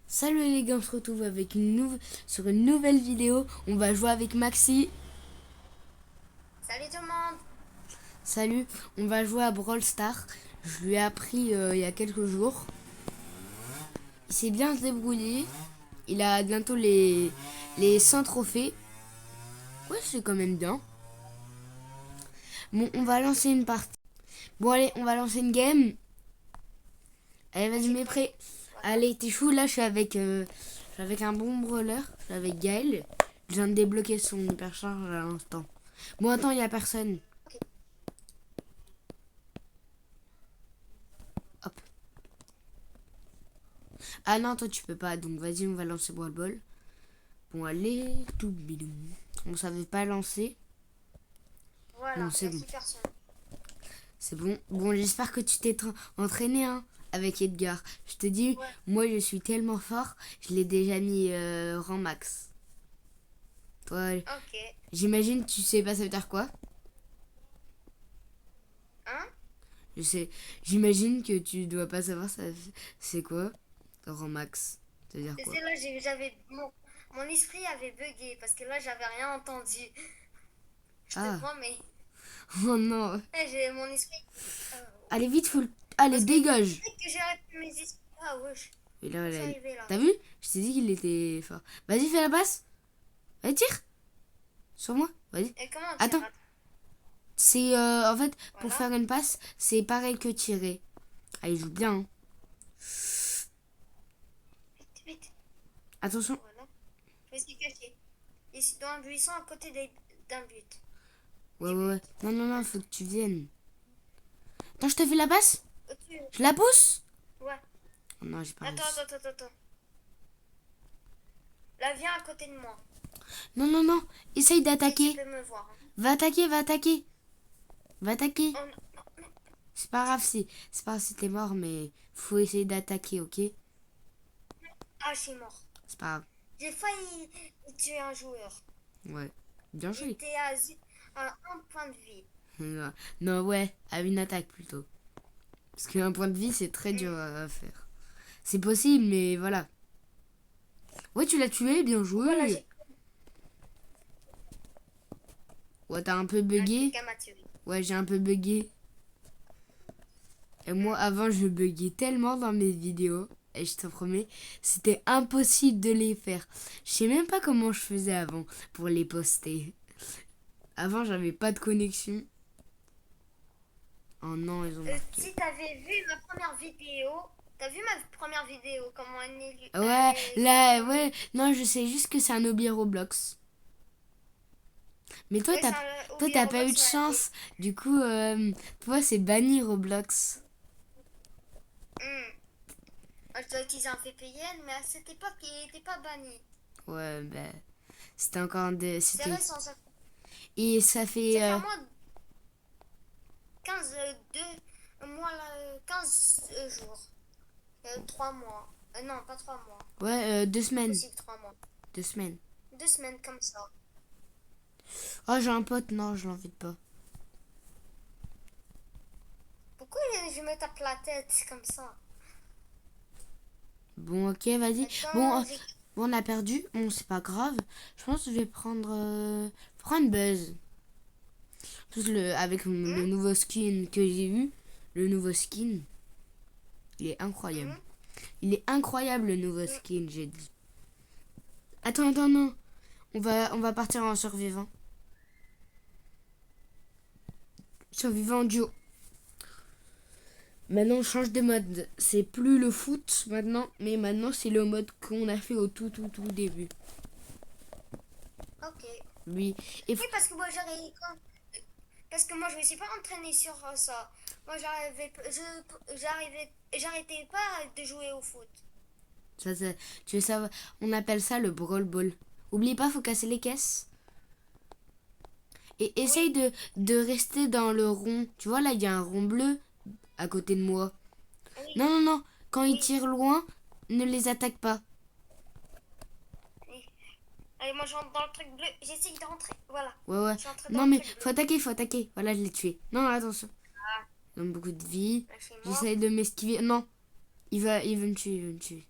Salut les gars, on se retrouve avec sur une nouvelle vidéo. On va jouer avec Maxi. Salut tout le monde. Salut, on va jouer à Brawl Stars. Je lui ai appris il y a quelques jours. Il s'est bien se débrouiller. Il a bientôt les 100 trophées. Ouais, c'est quand même bien. Bon, on va lancer une partie. Bon, allez, on va lancer une game. Allez, Ah, vas-y, j'ai mets prêt. prêt. Voilà. Allez, t'es chaud. Là, je suis avec un bon brawler. Je suis avec Gaël. Je viens de débloquer son hypercharge à l'instant. Bon, attends, il n'y a personne. Ok. Hop. Ah non, toi tu peux pas, donc vas-y, on va lancer Brawl Ball. Bon, allez, tout bidou. On savait pas lancer. Bon, Voilà, il c'est y a bon. 6 personnes. C'est bon. Bon, j'espère que tu t'es entraîné hein, avec Edgar. Je te dis, Ouais. moi je suis tellement fort, je l'ai déjà mis rang max. Toi, Ok. j'imagine, tu sais pas ça veut dire quoi? Hein? Je sais, j'imagine que tu dois pas savoir ça, c'est quoi? Rang max, ça veut dire Tu quoi? sais, là, j'avais mon esprit avait bugué parce que là, j'avais rien entendu. Je te Ah, promets. oh non. J'ai mon esprit. Allez vite, allez, Parce que dégage. dès que j'ai arrêté mes esprits. Ah, wesh. Et là, C'est arrivé là. t'as vu? Je t'ai dit qu'il était fort. Vas-y, fais la passe. Vas-y, tire. Sur moi. Vas-y. Et comment on tire? Attends. C'est en fait, pour Voilà. faire une passe, c'est pareil que tirer. Ah, il joue bien. Hein. Vite, vite. Attention. Voilà. Je me suis caché. Ici, dans un buisson à côté d'un but. Ouais, Des ouais, buts. ouais. Non, non, non, faut que tu viennes. Attends, je te fais la passe. Au-dessus. Je la pousse. Ouais. Oh non, j'ai pas Attends, réussi. attends, attends, attends. Là, viens à côté de moi. Non, non, non. Essaye Si tu d'attaquer. peux me voir. Hein. Va attaquer, va attaquer. Va attaquer. Oh non, non, non. C'est pas grave si, c'est pas grave si t'es mort, mais faut essayer d'attaquer, ok? Ah, je suis mort. C'est pas grave. J'ai failli tuer un joueur. Ouais. Bien joué. J'étais à un point de vie. Non, non, ouais, à une attaque plutôt. Parce qu'un point de vie, c'est très dur Hmm. à faire. C'est possible, mais voilà. Ouais, tu l'as tué, bien Voilà, joué. Ouais, t'as un peu bugué. quelqu'un m'a tué. Ouais, j'ai un peu bugué. Et moi, Hmm. avant, je buguais tellement dans mes vidéos. Et je te promets, c'était impossible de les faire. Je sais même pas comment je faisais avant pour les poster. Avant, j'avais pas de connexion. Oh non, ils ont marqué. Si t'avais vu ma première vidéo, t'as vu ma première vidéo, comment Ouais, j'ai là, évolué. ouais. Non, je sais juste que c'est un hobby Roblox. Mais toi, Oui, c'est un toi, hobby t'as pas eu Roblox, de mais chance. Du coup, toi, c'est banni Roblox. hmm. Moi, je dois utiliser un VPN, mais à cette époque, il n'était pas banni. Ouais, bah, c'était encore C'est c'était. récent, Et ça ça fait. fait un mois 15 mois, là, 15 jours. 3 mois. Non, pas 3 mois. Ouais, 2 semaines. Possible 3 mois. 2 semaines. 2 semaines comme ça. Oh, j'ai un pote, non, je l'invite pas. Pourquoi je me tape la tête comme ça? Bon, ok, vas-y. Bon, Attends, j'ai... bon, on a perdu. Bon, c'est pas grave. Je pense que je vais prendre Buzz. Plus avec le Hmm? nouveau skin que j'ai vu. Le nouveau skin, il est incroyable. Hmm? Il est incroyable, le nouveau Hmm. skin, j'ai dit. Attends, attends, non. On va partir en survivant. Survivant en duo. Maintenant, on change de mode. C'est plus le foot maintenant, mais maintenant, c'est le mode qu'on a fait au tout début. Ok. Lui. Et Oui, parce que moi, parce que moi, je me suis pas entraînée sur ça. Moi, j'arrêtais pas de jouer au foot. tu veux savoir, on appelle ça le Brawl Ball. Oublie pas, faut casser les caisses. Et essaye Oui, de rester dans le rond. Tu vois, là, il y a un rond bleu à côté de moi. Non, oui, non, non. Quand ils oui, tirent loin, ne les attaque pas. oui. Allez, moi, je rentre dans le truc bleu. J'essaye de rentrer. Voilà. Ouais, ouais. Je suis entrée dans Non, le mais truc faut bleu. attaquer, faut attaquer. Voilà, je l'ai tué. Non, attention. Ah, Ils ont beaucoup de vie. là, je suis mort. J'essaye de m'esquiver. Non, il veut me tuer, il veut me tuer.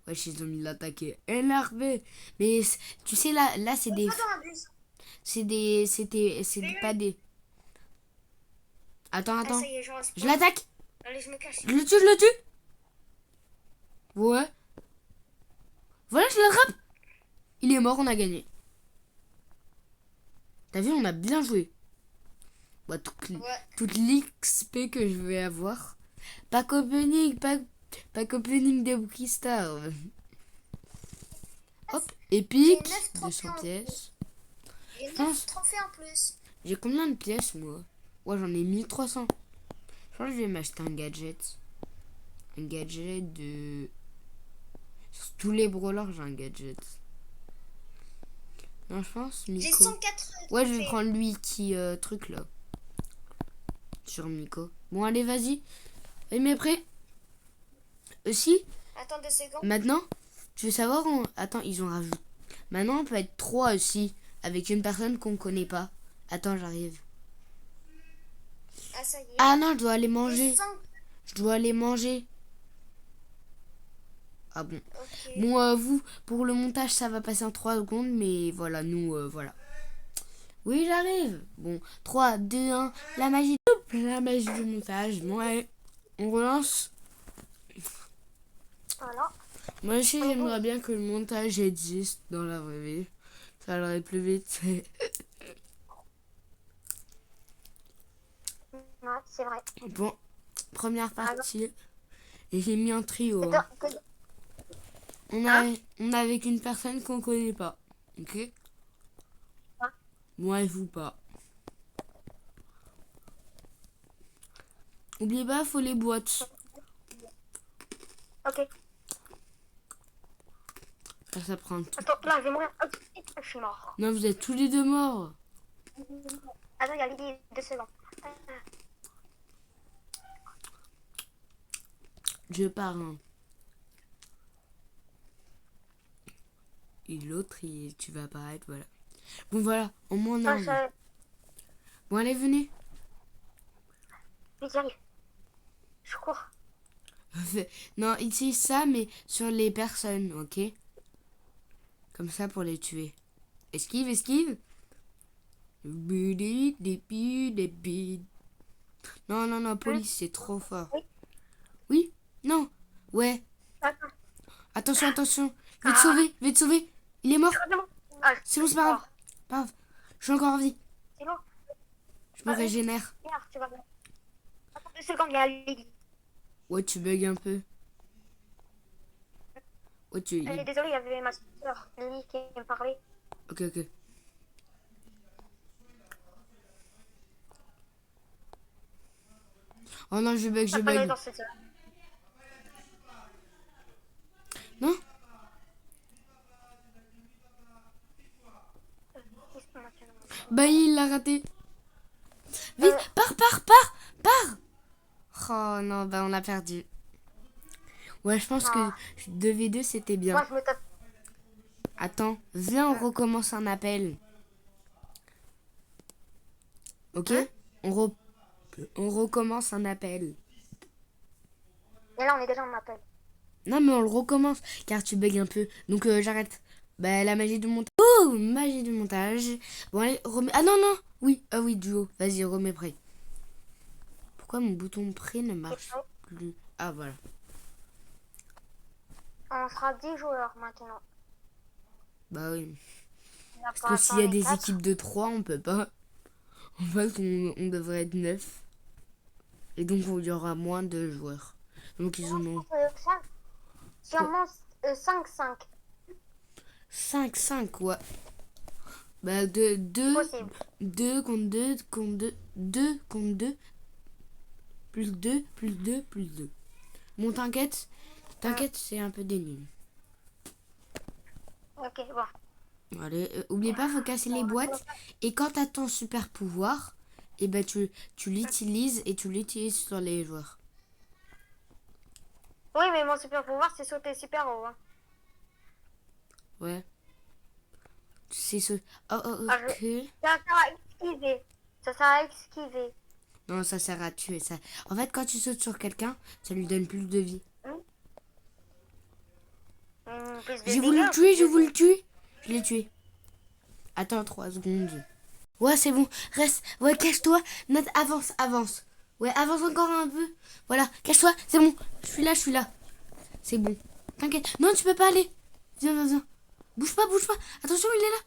Wesh, ils ont mis l'attaquer énervé. Mais tu sais, là c'est des. Pas dans la bus. C'est pas des. Attends, Ah, attends. ça y est, je Je respawn. l'attaque. Allez, je me cache. Je le tue. Ouais. Voilà, je l'attrape. Il est mort, on a gagné. T'as vu, on a bien joué. Bah, Ouais. toute l'XP que je vais avoir. Pack opening, pack opening de Bookstar. Hop, J'ai épique, 9 trophées 200 en plus. pièces. J'ai Je 9 pense, trophées en plus. j'ai combien de pièces moi? Ouais, j'en ai 1300. Je pense que je vais m'acheter un gadget. Un gadget de. Sur tous les brawlers, j'ai un gadget. Non, je pense, J'ai Miko. 104 Ouais, je vais trophées. prendre lui qui truc là. Sur Miko. Bon, allez, vas-y. Et mais prêt? Aussi, Attends 2 secondes. maintenant, tu veux savoir Attends, ils ont rajouté. Maintenant, on peut être 3 aussi. Avec une personne qu'on connaît pas. Attends, j'arrive. Ah, ça y est. Ah non, je dois aller J'ai manger. 100. Je dois aller manger. Ah bon. Ok. Bon, vous, pour le montage, ça va passer en 3 secondes. Mais voilà, nous, voilà. Oui, j'arrive. Bon, 3, 2, 1. La magie. La magie du montage. Bon, allez. On relance. Voilà. Moi aussi, j'aimerais bien que le montage existe dans la vraie vie. Ça irait plus vite. Ouais, c'est vrai. Bon, première partie. Et j'ai mis un trio. C'est Hein. toi- On a avec une personne qu'on connaît pas. Ok? Moi et vous pas. Oubliez pas, faut les boîtes. Ok. Ça prend un tout. Attends, là, je vais mourir. Hop, je suis mort. Non, vous êtes tous les deux morts. Attends, il y a Lydie, 2 secondes. Je pars. Hein. Et l'autre, tu vas apparaître, voilà. Bon, voilà, au moins on a un. Bon, allez, venez. Oui, j'arrive. Je cours. Non, ici, ça, mais sur les personnes, ok? Comme ça pour les tuer. Esquive, esquive. Non, non, non, police, c'est trop fort. Oui. Oui? Non? Ouais. Attends. Attention, attention. Je vais te sauver, je vais te sauver. Il est mort. Ah, C'est bon, c'est pas grave. Pas grave. Je suis encore en vie. c'est bon. Je me régénère. Regarde, tu vas bien. Attends 2 secondes, il y a Lydie. Ouais, tu bugs un peu. Ouais, tu... Désolée, il y avait ma soeur Lily qui me parlait. Ok, ok. Oh non, je bug, je Attends, elle est bug. dans cette heure. Non? Bah, il l'a raté. Vite, pars. Oh non, bah on a perdu. Ouais, je pense que 2v2 c'était bien. Moi, je me tape. Attends, viens, on recommence un appel. Ok? On recommence un appel. Et là, on est déjà en appel. Non, mais on le recommence, car tu bugs un peu. Donc j'arrête. Bah, la magie du montage. Oh, magie du montage. Bon, allez, remets. Ah non, non. Oui, ah oui, duo. Vas-y, remets prêt. Pourquoi mon bouton prêt ne marche plus? Ah, voilà. On sera 10 joueurs maintenant. Bah oui. On a Parce pour que l'instant s'il y a les des 4. équipes de 3, on peut pas. En fait, on devrait être 9. Et donc, il y aura moins de joueurs. Donc, ils en ont Sûrement 5-5. 5, ouais. Bah, 2 Possible. 2 contre 2 contre 2. 2 contre 2. Plus 2, plus 2, plus 2. Bon, t'inquiète. T'inquiète, c'est un peu des nuls. Ok, bon. Allez, oublie pas, faut casser les boîtes. Et quand t'as ton super pouvoir, et ben tu l'utilises et tu l'utilises sur les joueurs. Oui, mais mon super pouvoir, c'est sauter super haut. Hein. Ouais. C'est ce. Oh, oh, Ah, ok. Ça sert à esquiver. Ça sert à esquiver. Non, ça sert à tuer ça. En fait, quand tu sautes sur quelqu'un, ça lui donne plus de vie. plus de J'ai voulu dégâts, le tuer, plus j'ai de voulu le tuer. Je l'ai tué. Attends 3 secondes. Ouais, c'est bon. Reste. Ouais, cache-toi. Nat, avance, avance. Ouais, avance encore un peu. Voilà, cache-toi. C'est bon. Je suis là, je suis là. C'est bon. T'inquiète. Non, tu peux pas aller. Viens, viens, viens. Bouge pas, bouge pas. Attention, il est là.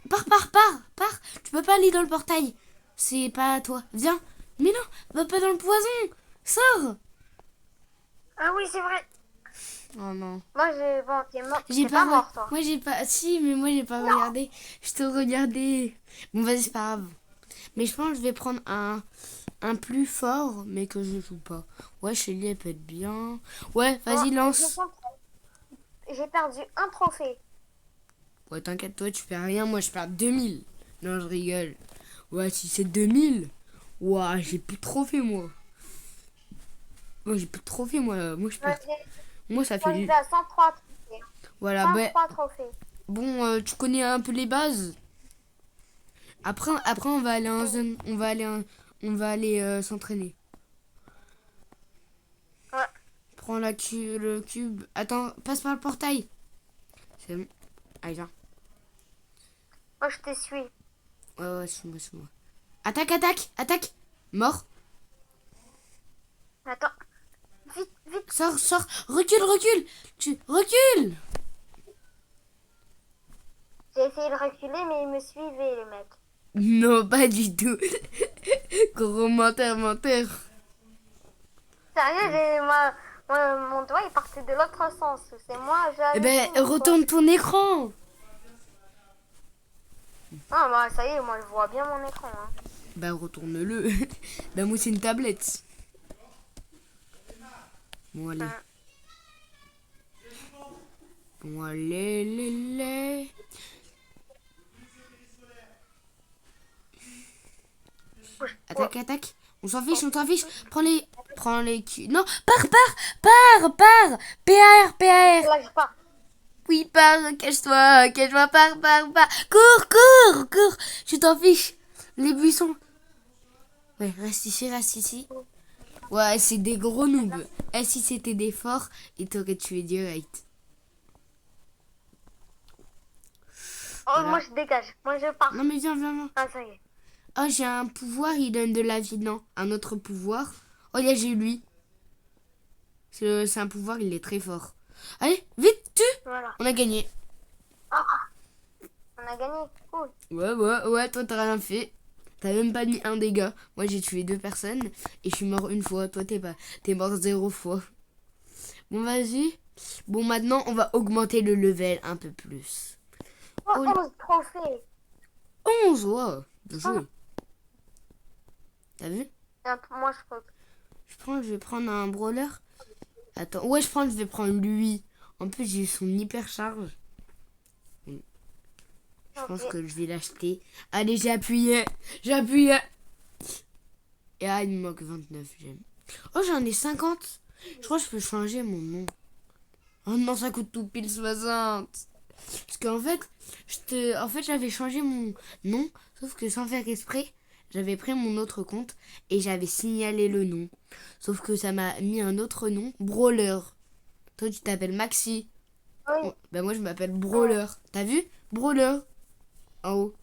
Pars. Tu peux pas aller dans le portail. C'est pas à toi. Viens. Mais non, va pas dans le poison. Sors. Ah oui, c'est vrai. Oh non. Moi, bon, t'es mort. J'ai T'es pas pas, mort, toi. moi j'ai pas, si, mais moi j'ai pas regardé. Je te regardais. Bon, vas-y, c'est pas grave. Mais je pense que je vais prendre un plus fort, mais que je joue pas. Ouais, Shelly, elle peut être bien. Ouais, vas-y, Bon, lance. j'ai perdu un trophée. Ouais, t'inquiète, toi, tu perds rien. Moi, je perds 2000. Non, je rigole. Ouais, si c'est 2000. Ouais, j'ai plus de trophées, moi. Moi, j'ai plus de trophées, moi. Moi, je perds. Moi, ça Je suis fait. à 103 trophées. Voilà, bah. 103 trophées. Bon, tu connais un peu les bases. Après, on va aller en zone. On va aller s'entraîner. Ouais. Prends le cube. Attends, passe par le portail. C'est bon. Allez, viens. Moi, je te suis. Ouais, suis-moi. Attaque. Mort. Attends. Vite. Sors. Recule. Tu recules. J'ai essayé de reculer, mais il me suivait, le mec. Non, pas du tout. Gros menteur. Sérieux, mon doigt, il partait de l'autre sens. C'est moi, Eh j'avais... ben, retourne ton écran. Ah, bah, ça y est, moi, je vois bien mon écran. Hein. Bah, retourne-le. Bah, moi, c'est une tablette. Bon, allez. Bon, allez. Attaque. On s'en fiche. Prends les culs. Non, pars. PAR. Lâche pas. Oui, pars, cache-toi, pars. Cours. Je t'en fiche. Les buissons. Ouais, reste ici. Ouais, c'est des gros noobs. Et si c'était des forts, ils t'auraient tué direct. Oh, Voilà. moi, je dégage. Moi, je pars. Non, mais viens. Ah, ça y est. Oh, j'ai un pouvoir, il donne de la vie. Non, un autre pouvoir. Oh, là, j'ai lui. C'est un pouvoir, il est très fort. Allez, vite, tue. Voilà. On a gagné. On a gagné. Cool. Ouais, toi, t'as rien fait. T'as même pas mis un dégât. Moi, j'ai tué 2 personnes et je suis mort une fois. Toi, t'es mort 0 fois. Bon, vas-y. Bon, maintenant, on va augmenter le level un peu plus. Oh, Oh, 11 trophées. 11, ouais. Bien joué. T'as vu? Moi, je crois. Je vais prendre un brawler. Attends, ouais, je vais prendre lui. En plus, j'ai son hyper charge. Je pense que je vais l'acheter. Allez, j'ai appuyé. Et ah, il me manque 29 gemmes. Oh, j'en ai 50. Je crois que je peux changer mon nom. Oh non, ça coûte tout pile 60. Parce qu'en fait, j'avais changé mon nom. Sauf que sans faire exprès, j'avais pris mon autre compte et j'avais signalé le nom. Sauf que ça m'a mis un autre nom, Brawler. Toi, tu t'appelles Maxi. Oui. Ben moi, je m'appelle Brawler. T'as vu? Brawler. En haut.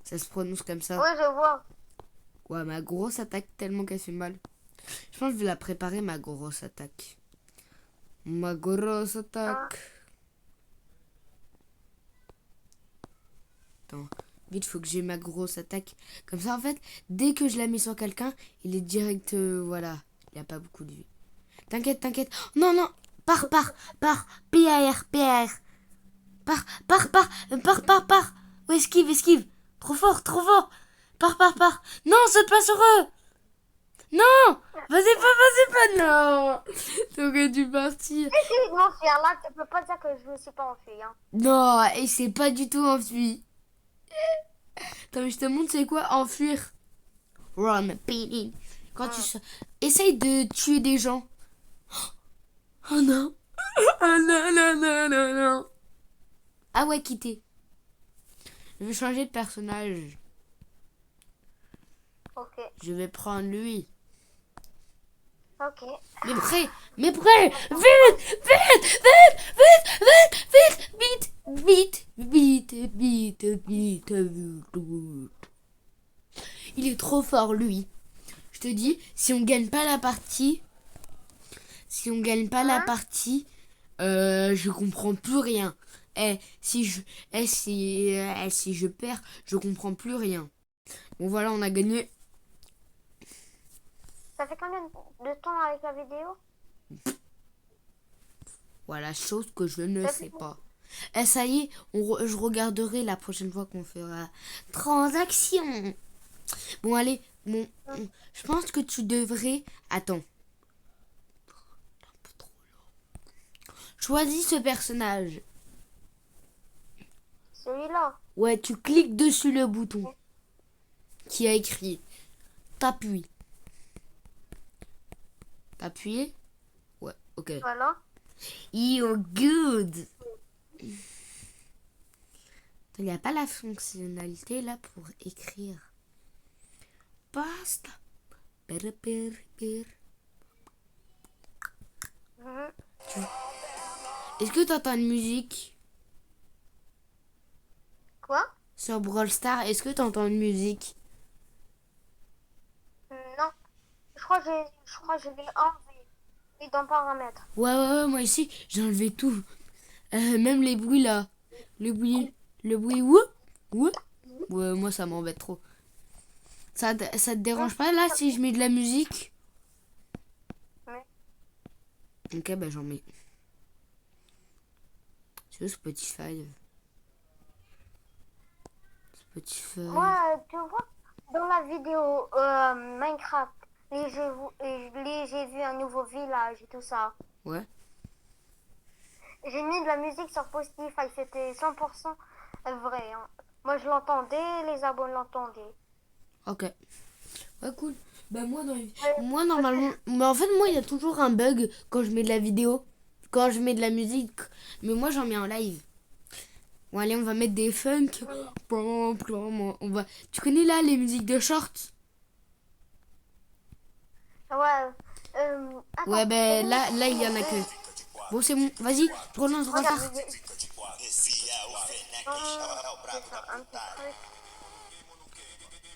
Ça se prononce comme ça. Ouais, je vois. Ouais, ma grosse attaque tellement qu'elle fait mal. Je pense que je vais la préparer, ma grosse attaque. Ma grosse attaque. Attends, vite, faut que j'ai ma grosse attaque. Comme ça, en fait, dès que je la mets sur quelqu'un, il est direct, voilà. Il a pas beaucoup de vie. T'inquiète. Non. Pars. PAR. Pars. Oh, esquive. Trop fort. Pars. Non, saute pas sur eux. Non, vas-y pas, non. T'aurais dû partir. Je m'enfuir là, tu peux pas dire que je me suis pas enfui. Hein. Non, et c'est pas du tout enfui. Attends, mais je te montre c'est quoi enfuir. Run, beating. Quand essaye de tuer des gens. Oh non. Oh non. Ah ouais, quitter. Je vais changer de personnage. Ok. Je vais prendre lui. Ok. Mais prêt. Vite. Il est trop fort, lui. Je te dis, si on gagne pas la partie, je comprends plus rien. Si je perds, je comprends plus rien. Bon voilà, on a gagné. Ça fait combien de temps avec la vidéo? Voilà, chose que je ne Ça sais fait- pas. Ça y est, je regarderai la prochaine fois qu'on fera transaction. Bon allez, je pense que tu devrais... Attends. Choisis ce personnage. Celui-là. Ouais, tu cliques dessus le bouton qui a écrit. T'appuies. T'as appuyé? Ouais, ok. Voilà. You're good. Il n'y a pas la fonctionnalité là pour écrire. Basta. Per, per, per. Mhm. Est-ce que tu entends une musique Quoi? sur Brawl Stars? Est-ce que tu entends une musique? Non. Je crois que je l'ai enlevé. Et dans paramètres. Ouais, moi ici, j'ai enlevé tout. Même les bruits là. Le bruit, wouh, wouh. Ouais, moi ça m'embête trop. Ça te dérange pas là si je mets de la musique? Ouais. Ok, bah j'en mets. Sur Spotify. Spotify. Moi, tu vois, dans la vidéo Minecraft, j'ai vu un nouveau village et tout ça. Ouais. J'ai mis de la musique sur Spotify, c'était 100% vrai. Hein. Moi, je l'entendais, les abonnés l'entendaient. Ok. Ouais, cool. Bah Ouais, moi normalement... Mais en fait, moi, il y a toujours un bug quand je mets de la vidéo. Quand je mets de la musique. Mais moi, j'en mets en live. Bon, allez, on va mettre des funk. Tu connais là les musiques de short? ouais. Ouais, Attends, ben là, il y en a que. Bon, c'est bon. Vas-y, je relance regarde, retard. c'est ça, un petit truc.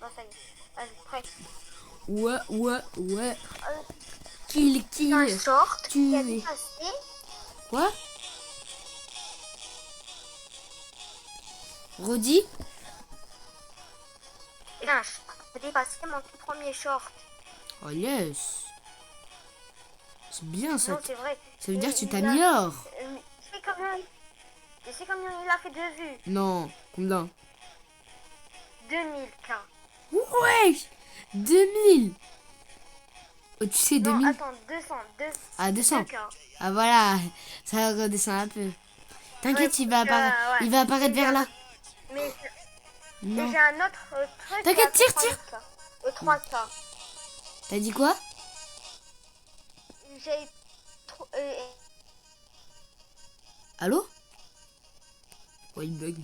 Bon, ça y est. Vas-y, prêt. Ouais. Euh, Kill, c'est un kill. short qui a Tuer. dépassé. Quoi? Redis? Et un short qui a dépassé mon tout premier short. Oh yes. C'est bien ça. Non, c'est vrai. Ça veut Et dire que tu il a. t'améliores. Tu sais combien, tu sais combien il a fait de vues? Non, combien? 2000 K. Ouais, 2000. Oh, tu sais, Non, 2000? attends, 200. Ah, 200. 2K. Ah, voilà. Ça redescend un peu. Ouais, T'inquiète, ouais. il va apparaître Et vers là. mais et Non. j'ai un autre truc qui a T'inquiète, fait tire. 3000 K. 3K. T'as dit quoi? J'ai. Allô? Ouais, il bug.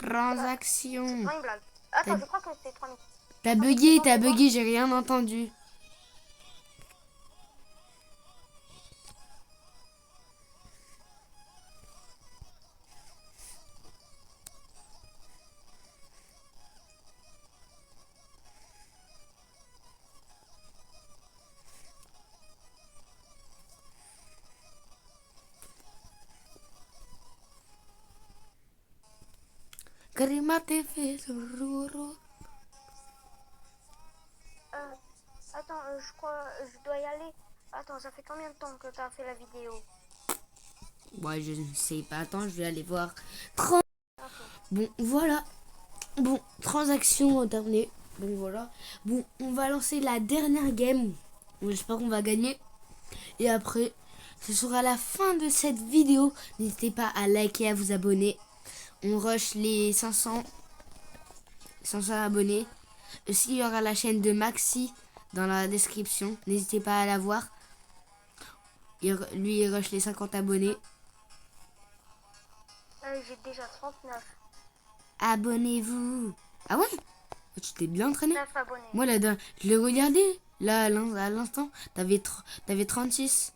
C'est Transaction. pas une blague. Attends, T'as je crois que c'est 3000. t'as bugué, j'ai rien entendu. Karima TV, Roro. Euh, attends, je crois, je dois y aller. Attends, ça fait combien de temps que tu as fait la vidéo? Ouais, je ne sais pas. Attends, je vais aller voir. Ok. Bon, voilà. Bon, transaction terminée. Bon, voilà. Bon, on va lancer la dernière game. J'espère qu'on va gagner. Et après, ce sera la fin de cette vidéo. N'hésitez pas à liker, à vous abonner. On rush les 500 abonnés. Aussi, il y aura la chaîne de Maxi dans la description. N'hésitez pas à la voir. Lui, il rush les 50 abonnés. J'ai déjà 39. Abonnez-vous. Ah ouais? Tu t'es bien entraîné? 9 abonnés. Moi, je l'ai regardé. Là, à l'instant, t'avais 36.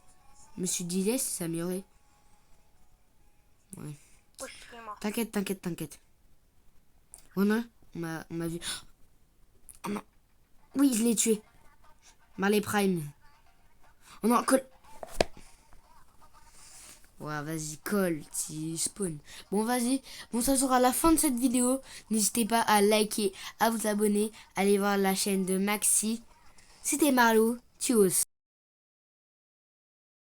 Je me suis dit, laisse s'améliorer. Ouais. Oh, je suis mort. T'inquiète. On On m'a vu. Oh non. Oui, je l'ai tué. Marley Prime. Oh non, colle. Ouais, vas-y, colle, tu spawn. Bon, vas-y. Bon, ça sera la fin de cette vidéo. N'hésitez pas à liker, à vous abonner. Allez voir la chaîne de Maxi. C'était Marlou. Tchuss.